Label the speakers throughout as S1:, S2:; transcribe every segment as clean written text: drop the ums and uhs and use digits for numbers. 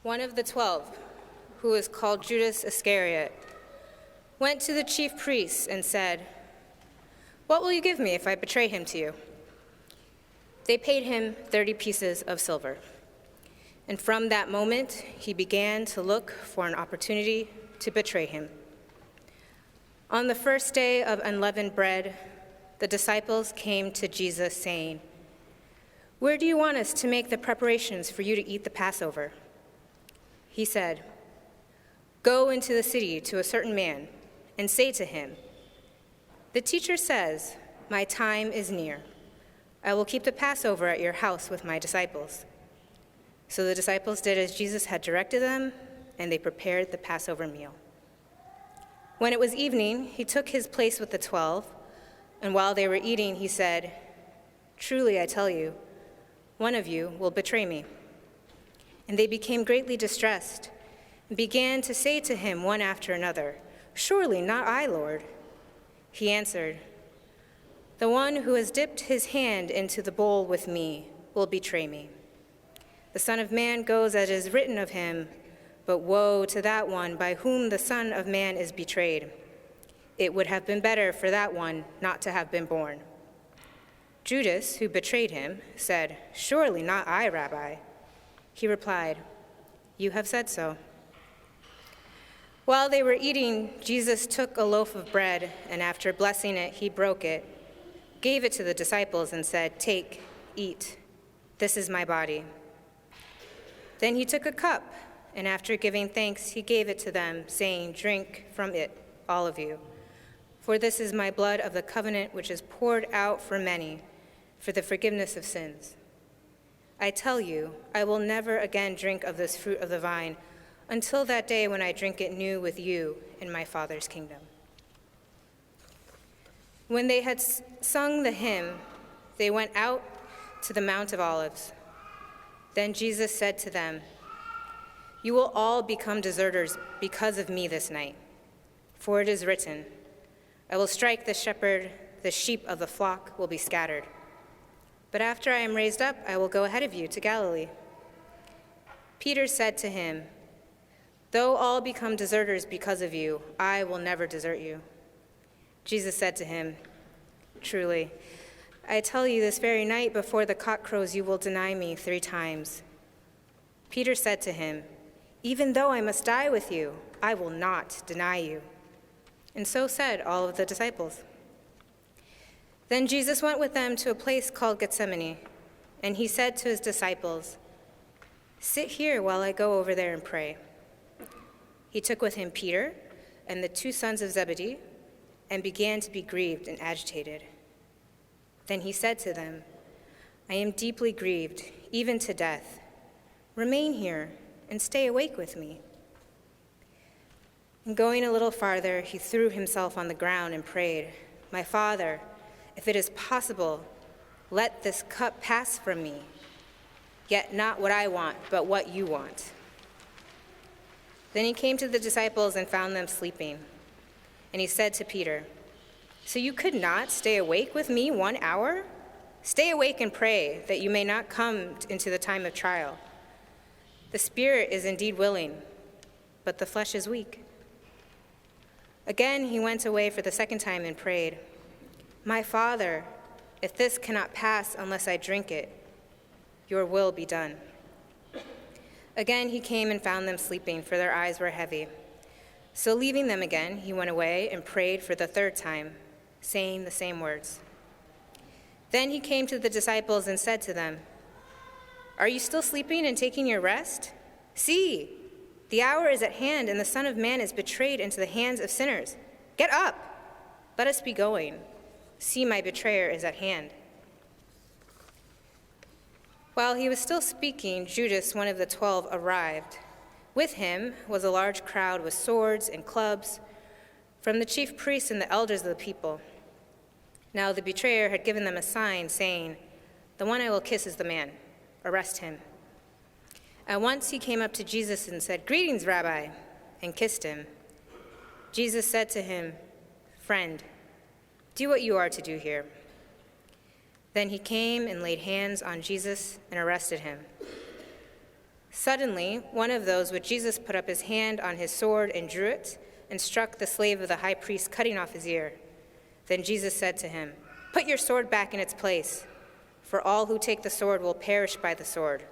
S1: One of the 12, who was called Judas Iscariot, went to the chief priests and said, "What will you give me if I betray him to you?" They paid him 30 pieces of silver. And from that moment, he began to look for an opportunity to betray him. On the first day of unleavened bread, the disciples came to Jesus saying, "Where do you want us to make the preparations for you to eat the Passover?" He said, "Go into the city to a certain man and say to him, 'The teacher says, my time is near. I will keep the Passover at your house with my disciples.'" So the disciples did as Jesus had directed them, and they prepared the Passover meal. When it was evening, he took his place with the 12, and while they were eating, he said, "Truly I tell you, one of you will betray me." And they became greatly distressed and began to say to him one after another, "Surely not I, Lord." He answered, "The one who has dipped his hand into the bowl with me will betray me. The Son of Man goes as is written of him, but woe to that one by whom the Son of Man is betrayed. It would have been better for that one not to have been born." Judas, who betrayed him, said, "Surely not I, Rabbi." He replied, "You have said so." While they were eating, Jesus took a loaf of bread, and after blessing it, he broke it, gave it to the disciples, and said, "Take, eat. This is my body." Then he took a cup, and after giving thanks, he gave it to them, saying, "Drink from it, all of you. For this is my blood of the covenant, which is poured out for many for the forgiveness of sins. I tell you, I will never again drink of this fruit of the vine until that day when I drink it new with you in my Father's kingdom." When they had sung the hymn, they went out to the Mount of Olives. Then Jesus said to them, "You will all become deserters because of me this night. For it is written, 'I will strike the shepherd, the sheep of the flock will be scattered.' But after I am raised up, I will go ahead of you to Galilee." Peter said to him, "Though all become deserters because of you, I will never desert you." Jesus said to him, "Truly, I tell you, this very night before the cock crows, you will deny me 3 times." Peter said to him, "Even though I must die with you, I will not deny you." And so said all of the disciples. Then Jesus went with them to a place called Gethsemane, and he said to his disciples, "Sit here while I go over there and pray." He took with him Peter and the 2 sons of Zebedee and began to be grieved and agitated. Then he said to them, "I am deeply grieved, even to death. Remain here and stay awake with me." And going a little farther, he threw himself on the ground and prayed, "My Father, if it is possible, let this cup pass from me. Yet not what I want, but what you want." Then he came to the disciples and found them sleeping. And he said to Peter, "So you could not stay awake with me 1 hour? Stay awake and pray, that you may not come into the time of trial. The spirit is indeed willing, but the flesh is weak." Again he went away for the 2nd time and prayed, "My Father, if this cannot pass unless I drink it, your will be done." Again he came and found them sleeping, for their eyes were heavy. So leaving them again, he went away and prayed for the 3rd time, saying the same words. Then he came to the disciples and said to them, "Are you still sleeping and taking your rest? See, the hour is at hand, and the Son of Man is betrayed into the hands of sinners. Get up, let us be going. See, my betrayer is at hand." While he was still speaking, Judas, one of the 12, arrived. With him was a large crowd with swords and clubs from the chief priests and the elders of the people. Now the betrayer had given them a sign, saying, "The one I will kiss is the man. Arrest him." At once he came up to Jesus and said, "Greetings, Rabbi," and kissed him. Jesus said to him, "Friend, do what you are to do here." Then he came and laid hands on Jesus and arrested him. Suddenly, one of those with Jesus put up his hand on his sword and drew it, and struck the slave of the high priest, cutting off his ear. Then Jesus said to him, "Put your sword back in its place, for all who take the sword will perish by the sword.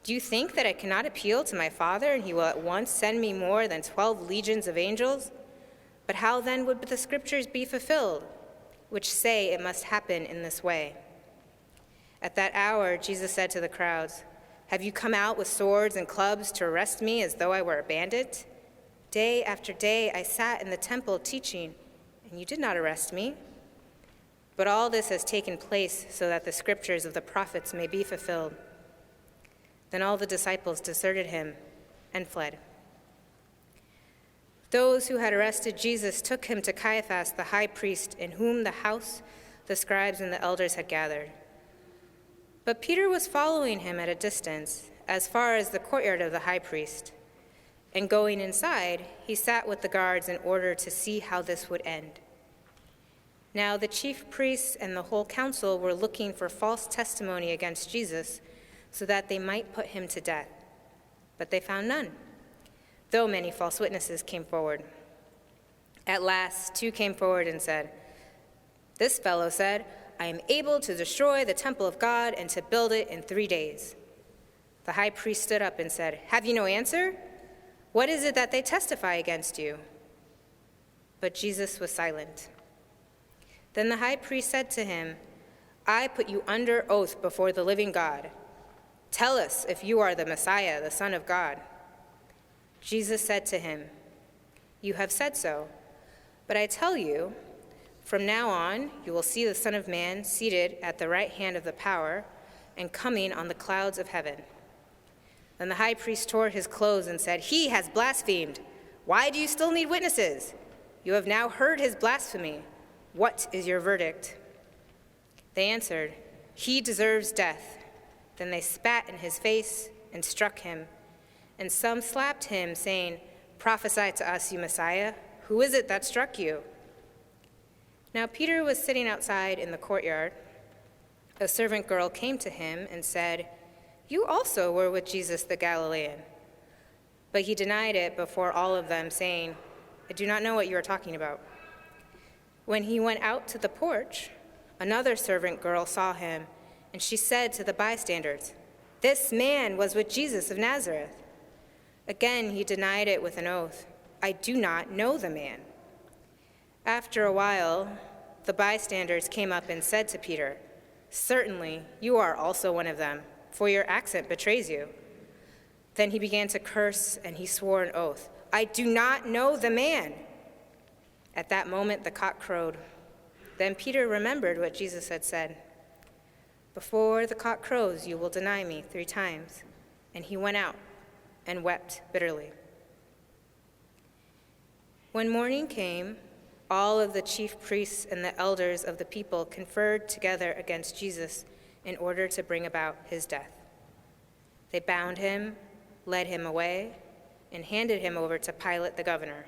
S1: Do you think that I cannot appeal to my Father, and he will at once send me more than 12 legions of angels? But how then would the scriptures be fulfilled, which say it must happen in this way?" At that hour, Jesus said to the crowds, "Have you come out with swords and clubs to arrest me as though I were a bandit? Day after day I sat in the temple teaching, and you did not arrest me. But all this has taken place so that the scriptures of the prophets may be fulfilled." Then all the disciples deserted him and fled. Those who had arrested Jesus took him to Caiaphas, the high priest, in whom the house, the scribes, and the elders had gathered. But Peter was following him at a distance, as far as the courtyard of the high priest. And going inside, he sat with the guards in order to see how this would end. Now the chief priests and the whole council were looking for false testimony against Jesus, so that they might put him to death. But they found none, though many false witnesses came forward. At last, 2 came forward and said, "This fellow said, 'I am able to destroy the temple of God and to build it in 3 days.'" The high priest stood up and said, "Have you no answer? What is it that they testify against you?" But Jesus was silent. Then the high priest said to him, "I put you under oath before the living God. Tell us if you are the Messiah, the Son of God." Jesus said to him, "You have said so, but I tell you, from now on you will see the Son of Man seated at the right hand of the power and coming on the clouds of heaven." Then the high priest tore his clothes and said, "He has blasphemed. Why do you still need witnesses? You have now heard his blasphemy. What is your verdict?" They answered, "He deserves death." Then they spat in his face and struck him. And some slapped him, saying, "Prophesy to us, you Messiah. Who is it that struck you?" Now Peter was sitting outside in the courtyard. A servant girl came to him and said, "You also were with Jesus the Galilean." But he denied it before all of them, saying, "I do not know what you are talking about." When he went out to the porch, another servant girl saw him, and she said to the bystanders, "This man was with Jesus of Nazareth." Again he denied it with an oath, "I do not know the man." After a while, the bystanders came up and said to Peter, "Certainly you are also one of them, for your accent betrays you." Then he began to curse, and he swore an oath, "I do not know the man." At that moment the cock crowed. Then Peter remembered what Jesus had said, "Before the cock crows, you will deny me 3 times." And he went out and wept bitterly. When morning came, all of the chief priests and the elders of the people conferred together against Jesus in order to bring about his death. They bound him, led him away, and handed him over to Pilate the governor.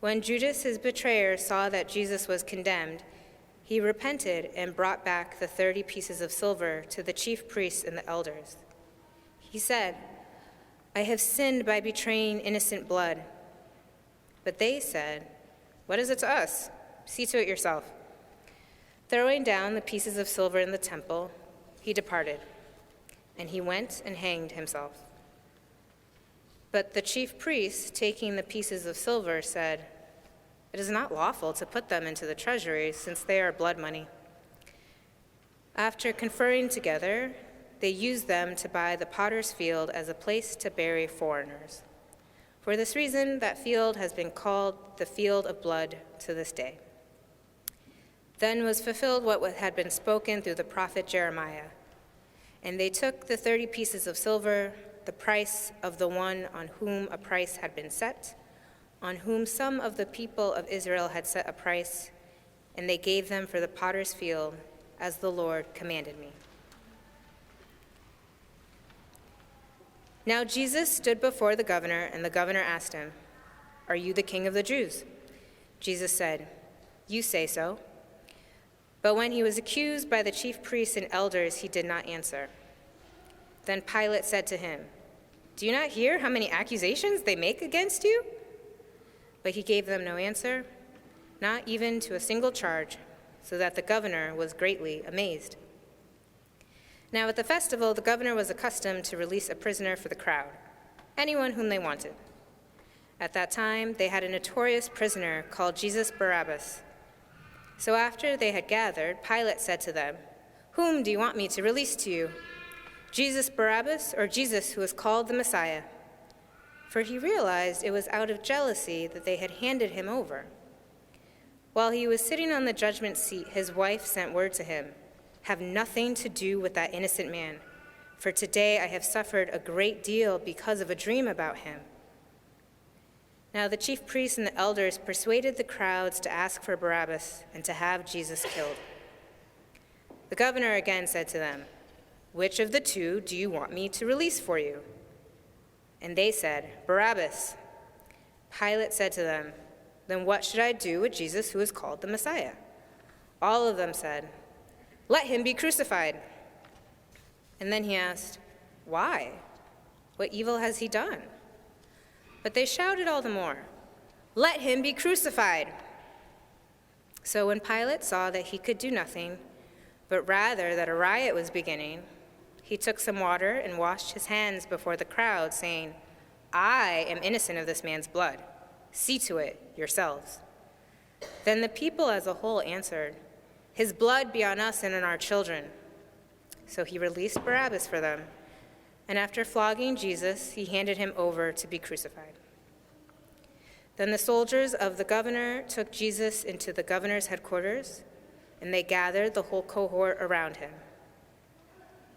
S1: When Judas, his betrayer, saw that Jesus was condemned, he repented and brought back the 30 pieces of silver to the chief priests and the elders. He said, "I have sinned by betraying innocent blood." But they said, "What is it to us? See to it yourself." Throwing down the pieces of silver in the temple, he departed, and he went and hanged himself. But the chief priests, taking the pieces of silver, said, "It is not lawful to put them into the treasury, since they are blood money." After conferring together, they used them to buy the potter's field as a place to bury foreigners. For this reason, that field has been called the field of blood to this day. Then was fulfilled what had been spoken through the prophet Jeremiah. And they took the 30 pieces of silver, the price of the one on whom a price had been set, on whom some of the people of Israel had set a price, and they gave them for the potter's field, as the Lord commanded me. Now Jesus stood before the governor, and the governor asked him, "Are you the king of the Jews?" Jesus said, "You say so." But when he was accused by the chief priests and elders, he did not answer. Then Pilate said to him, "Do you not hear how many accusations they make against you?" But he gave them no answer, not even to a single charge, so that the governor was greatly amazed. Now at the festival, the governor was accustomed to release a prisoner for the crowd, anyone whom they wanted. At that time, they had a notorious prisoner called Jesus Barabbas. So after they had gathered, Pilate said to them, "Whom do you want me to release to you? Jesus Barabbas or Jesus who is called the Messiah?" For he realized it was out of jealousy that they had handed him over. While he was sitting on the judgment seat, his wife sent word to him, "Have nothing to do with that innocent man, for today I have suffered a great deal because of a dream about him." Now the chief priests and the elders persuaded the crowds to ask for Barabbas and to have Jesus killed. The governor again said to them, "Which of the two do you want me to release for you?" And they said, "Barabbas." Pilate said to them, "Then what should I do with Jesus who is called the Messiah?" All of them said, "Let him be crucified." And then he asked, "Why? What evil has he done?" But they shouted all the more, "Let him be crucified." So when Pilate saw that he could do nothing, but rather that a riot was beginning, he took some water and washed his hands before the crowd, saying, "I am innocent of this man's blood. See to it yourselves." Then the people as a whole answered, "His blood be on us and on our children." So he released Barabbas for them, and after flogging Jesus, he handed him over to be crucified. Then the soldiers of the governor took Jesus into the governor's headquarters, and they gathered the whole cohort around him.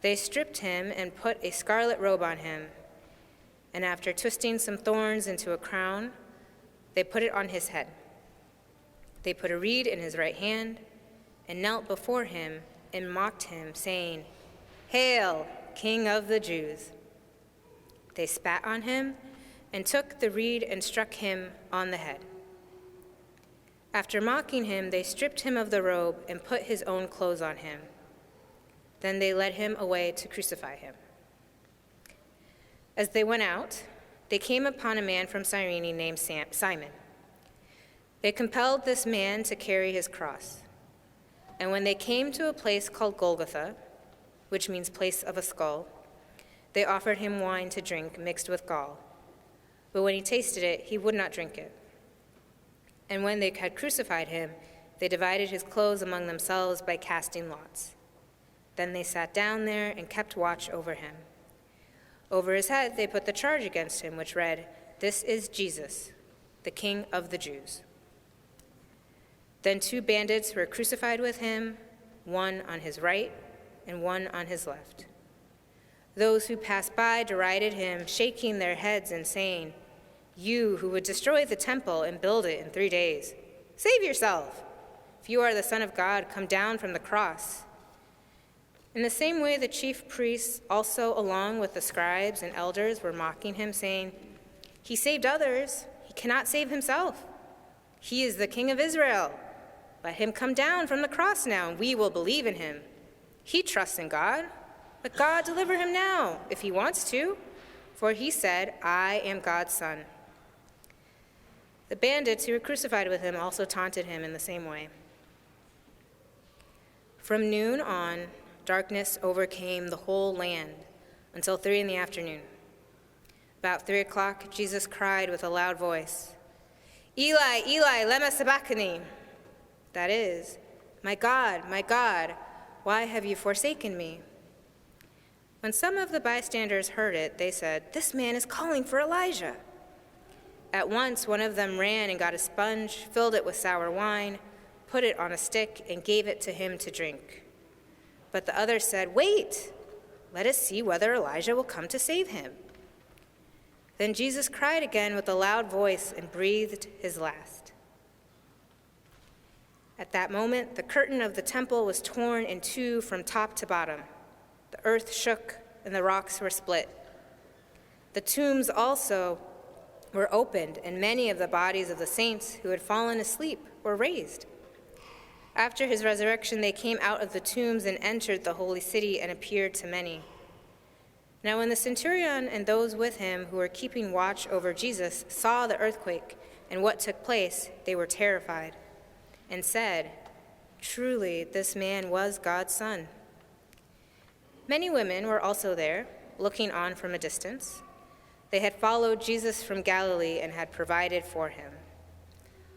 S1: They stripped him and put a scarlet robe on him, and after twisting some thorns into a crown, they put it on his head. They put a reed in his right hand and knelt before him and mocked him, saying, "Hail, King of the Jews!" They spat on him and took the reed and struck him on the head. After mocking him, they stripped him of the robe and put his own clothes on him. Then they led him away to crucify him. As they went out, they came upon a man from Cyrene named Simon. They compelled this man to carry his cross. And when they came to a place called Golgotha, which means place of a skull, they offered him wine to drink mixed with gall. But when he tasted it, he would not drink it. And when they had crucified him, they divided his clothes among themselves by casting lots. Then they sat down there and kept watch over him. Over his head they put the charge against him, which read, "This is Jesus, the King of the Jews." Then 2 bandits were crucified with him, one on his right and one on his left. Those who passed by derided him, shaking their heads and saying, "You who would destroy the temple and build it in 3 days, save yourself. If you are the Son of God, come down from the cross." In the same way, the chief priests also, along with the scribes and elders, were mocking him, saying, "He saved others. He cannot save himself. He is the King of Israel. Let him come down from the cross now, and we will believe in him. He trusts in God. Let God deliver him now, if he wants to, for he said, 'I am God's son.'" The bandits who were crucified with him also taunted him in the same way. From noon on, darkness overcame the whole land until 3 in the afternoon. About 3 o'clock, Jesus cried with a loud voice, "Eli, Eli, lema sabachthani?" That is, my God, why have you forsaken me?" When some of the bystanders heard it, they said, "This man is calling for Elijah." At once, one of them ran and got a sponge, filled it with sour wine, put it on a stick, and gave it to him to drink. But the others said, "Wait, let us see whether Elijah will come to save him." Then Jesus cried again with a loud voice and breathed his last. At that moment, the curtain of the temple was torn in 2 from top to bottom. The earth shook and the rocks were split. The tombs also were opened, and many of the bodies of the saints who had fallen asleep were raised. After his resurrection, they came out of the tombs and entered the holy city and appeared to many. Now when the centurion and those with him who were keeping watch over Jesus saw the earthquake and what took place, they were terrified and said, "Truly, this man was God's Son." Many women were also there, looking on from a distance. They had followed Jesus from Galilee and had provided for him.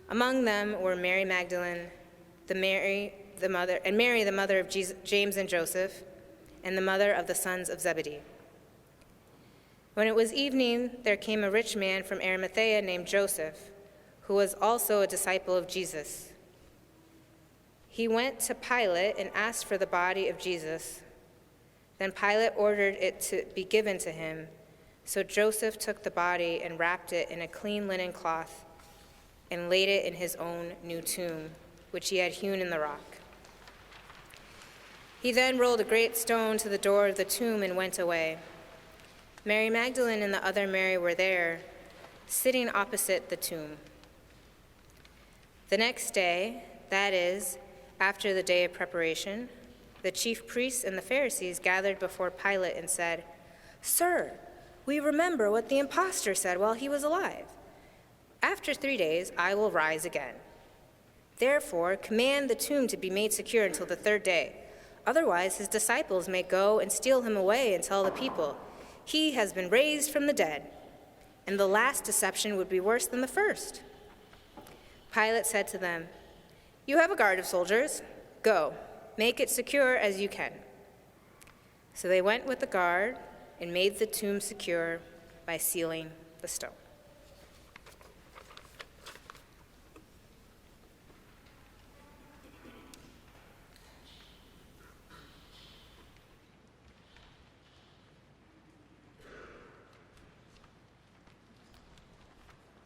S1: Among them were Mary Magdalene, Mary, the mother of James and Joseph, and the mother of the sons of Zebedee. When it was evening, there came a rich man from Arimathea named Joseph, who was also a disciple of Jesus. He went to Pilate and asked for the body of Jesus. Then Pilate ordered it to be given to him. So Joseph took the body and wrapped it in a clean linen cloth and laid it in his own new tomb, which he had hewn in the rock. He then rolled a great stone to the door of the tomb and went away. Mary Magdalene and the other Mary were there, sitting opposite the tomb. The next day, that is, after the day of preparation, the chief priests and the Pharisees gathered before Pilate and said, "Sir, we remember what the impostor said while he was alive. After 3 days, I will rise again. Therefore, command the tomb to be made secure until the third day. Otherwise, his disciples may go and steal him away and tell the people, 'He has been raised from the dead.' And the last deception would be worse than the first." Pilate said to them, "You have a guard of soldiers. Go, make it secure as you can." So they went with the guard and made the tomb secure by sealing the stone.